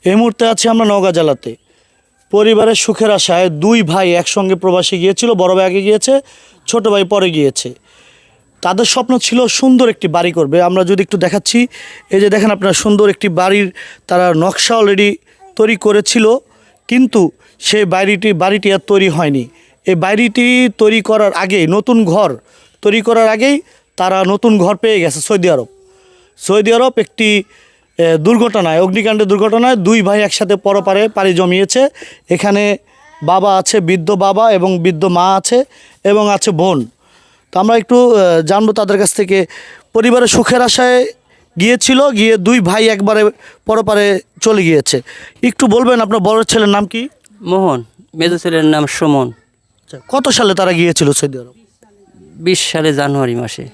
এই মুহূর্তে আছি আমরা নওগাঁ জেলাতে। পরিবারের সুখের আশায় দুই ভাই একসঙ্গে প্রবাসী গিয়েছিল। বড় ভাই আগে গিয়েছে, ছোট ভাই পরে গিয়েছে। তাদের স্বপ্ন ছিল সুন্দর একটি বাড়ি করবে। আমরা যদি একটু দেখাচ্ছি, এই যে দেখেন আপনারা, সুন্দর একটি বাড়ির তারা নকশা অলরেডি তৈরি করেছিল, কিন্তু সেই বাড়িটি আর তৈরি হয়নি। এই বাড়িটি তৈরি করার আগেই, নতুন ঘর তৈরি করার আগেই তারা নতুন ঘর পেয়ে গেছে সৌদি আরব একটি দুর্ঘটনায়, অগ্নিকাণ্ডের দুর্ঘটনায় দুই ভাই একসাথে পরপারে পাড়ি জমিয়েছে। এখানে বাবা আছে, বৃদ্ধ বাবা এবং বৃদ্ধ মা আছে, এবং আছে বোন। তো আমরা একটু জানবো তাদের কাছ থেকে। পরিবারের সুখের আশায় গিয়েছিল, গিয়ে দুই ভাই একবারে পরপারে চলে গিয়েছে। একটু বলবেন আপনার বড় ছেলের নাম কি? মোহন। মেজো ছেলের নাম সুমন। কত সালে তারা গিয়েছিল সৌদি আরব? 20 সালে জানুয়ারি মাসে।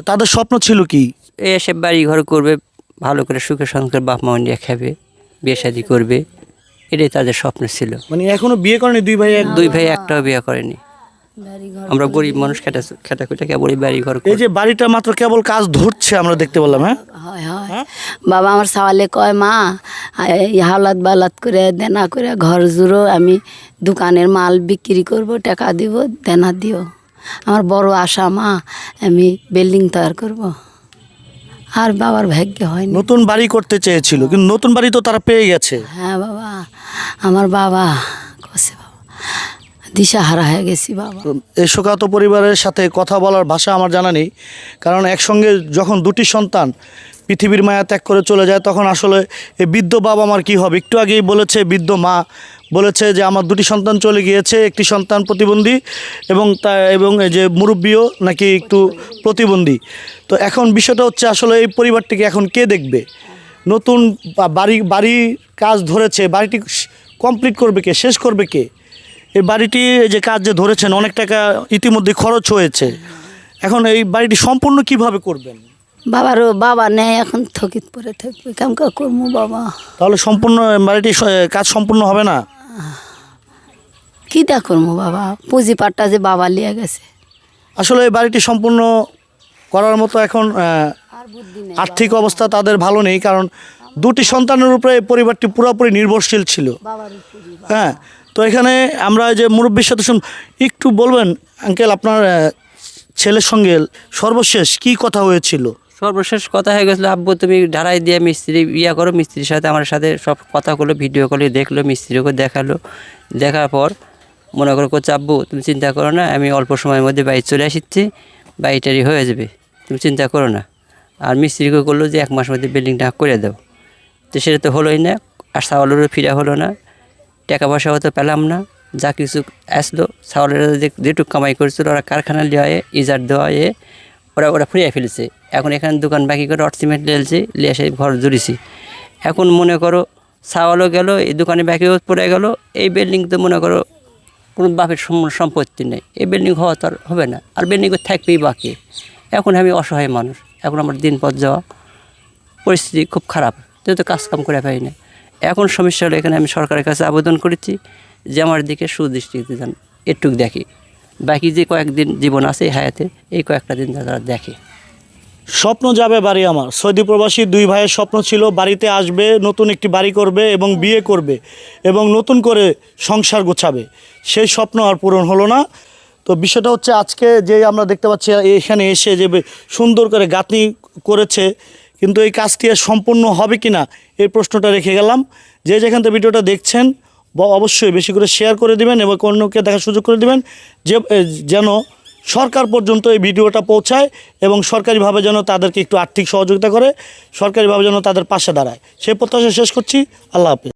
তাদের স্বপ্ন ছিল কি? এসে বাড়ি ঘর করবে, ভালো করে সুখে সংসার বাপ মা নিয়ে খাবে, বিয়ে শাদি করবে, এটাই তাদের স্বপ্ন ছিল। মানে এখনো বিয়ে করেনি দুই ভাই? দুই ভাই একটাও বিয়ে করেনি। আমরা গরিব মানুষ, খেটা খুঁটে কেবল বাড়ি ঘর। এই যে বাড়িটা মাত্র কেবল কাজ ধরছে আমরা দেখতে পেলাম। হ্যাঁ, হয় বাবা আমার সওয়ালে কয়, মা হালাত বালাত করে দেনা করে ঘর জুড়ো, আমি দোকানের মাল বিক্রি করব, টাকা দিব, দেনা দিও। আমার বড় আশা, মা আমি বিল্ডিং তৈরি করব। আর বাবার ভাগ্য হয়নি। নতুন বাড়ি করতে চেয়েছিল, কিন্তু নতুন বাড়ি তো তারা পেয়ে গেছে। হ্যাঁ বাবা, আমার বাবা কষে বাবা দিশাহারা হয়ে গেছি বাবা। এই শোকাহত পরিবারের সাথে কথা বলার ভাষা আমার জানা নেই, কারণ একসঙ্গে যখন দুটি সন্তান পৃথিবীর মায়া ত্যাগ করে চলে যায়, তখন আসলে এই বৃদ্ধ বাবা আমার কী হবে। একটু আগেই বলেছে, বৃদ্ধ মা বলেছে যে আমার দুটি সন্তান চলে গিয়েছে, একটি সন্তান প্রতিবন্ধী এবং এই যে মুরব্বিও নাকি একটু প্রতিবন্ধী। তো এখন বিষয়টা হচ্ছে আসলে এই পরিবারটিকে এখন কে দেখবে? নতুন বাড়ির কাজ ধরেছে, বাড়িটি কমপ্লিট করবে কে, শেষ করবে কে? এই বাড়িটি যে কাজ যে ধরেছেন, অনেক টাকা ইতিমধ্যে খরচ হয়েছে। এখন এই বাড়িটি সম্পূর্ণ কিভাবে করবেন? বাবা নেই, এখন থকিত পরে থাকবে, কেমন করবো বাবা? তাহলে সম্পূর্ণ বাড়িটি কাজ সম্পূর্ণ হবে না? কীটা করবো বাবা? পুঁজিপাটটা যে বাবা লিয়ে গেছে। আসলে এই বাড়িটি সম্পূর্ণ করার মতো এখন আর্থিক অবস্থা তাদের ভালো নেই, কারণ দুটি সন্তানের উপরে এই পরিবারটি পুরোপুরি নির্ভরশীল ছিল। হ্যাঁ, তো এখানে আমরা যে মুরব্বীর সাথে একটু বলবেন, আঙ্কেল আপনার ছেলের সঙ্গে সর্বশেষ কি কথা হয়েছিল? সর্বশেষ কথা হয়ে গেছিলো, আব্বু তুমি ঢালাই দিয়ে মিস্ত্রি ইয়া করো। মিস্ত্রির সাথে আমার সাথে সব কথা করলো, ভিডিও কলে দেখলো, মিস্ত্রিকে দেখালো। দেখার পর মনে করো করছে, আব্বু তুমি চিন্তা করো না, আমি অল্প সময়ের মধ্যে বাড়ি চলে আসছি, বাড়িটারি হয়ে যাবে, তুমি চিন্তা করো না। আর মিস্ত্রিকে করলো যে 1 মাস মধ্যে বিল্ডিংটা করে দাও। তো সেটা তো হলোই না, আর চাউলেরও ফিরা হলো না, টাকা পয়সাও তো পেলাম না। যা কিছু আসলো, চাউলের যেটুকু কামাই করেছিল ওরা কারখানা দেওয়া ইজার দেওয়া ওরা ফুরিয়ে ফেলেছে। এখন এখানে দোকান বাকি করে সিমেন্ট লেলছে, লিয়ে এসে ঘর জুড়েছি। এখন মনে করো চাউলও গেল, এই দোকানে বাকিও পড়ে গেল। এই বিল্ডিং তো মনে করো কোনো বাপের সম্পত্তি নেই, এই বিল্ডিং হওয়া তো আর হবে না, আর বিল্ডিং থাকবেই বাকি। এখন আমি অসহায় মানুষ, এখন আমার দিন পথ যাওয়া, পরিস্থিতি খুব খারাপ, যেহেতু কাজকাম করে পাই না। এখন সমস্যা হলো, এখানে আমি সরকারের কাছে আবেদন করেছি যে আমার দিকে সুদৃষ্টিতে যান, একটুক দেখি, বাকি যে কয়েকদিন জীবন আছে হায়াতে, এই কয়েকটা দিন তারা দেখে। স্বপ্ন যাবে বাড়ি আমার। সৌদি প্রবাসী দুই ভাইয়ের স্বপ্ন ছিল বাড়িতে আসবে, নতুন একটি বাড়ি করবে এবং বিয়ে করবে এবং নতুন করে সংসার গোছাবে। সেই স্বপ্ন আর পূরণ হলো না। তো বিষয়টা হচ্ছে, আজকে যে আমরা দেখতে পাচ্ছি এখানে এসে যে সুন্দর করে গাঁথনি করেছে, কিন্তু এই কাজটি সম্পূর্ণ হবে কি না এই প্রশ্নটা রেখে গেলাম। যে যেখান থেকে ভিডিওটা দেখছেন অবশ্যই বেশি করে শেয়ার করে দিবেন এবং অন্যকে দেখার সুযোগ করে দিবেন, যেন সরকার পর্যন্ত এই ভিডিওটা পৌঁছায় এবং সরকারিভাবে যেন তাদেরকে একটু আর্থিক সহযোগিতা করে, সরকারিভাবে যেন তাদের পাশে দাঁড়ায়। সেই প্রত্যাশা শেষ করছি। আল্লাহ হাফেজ।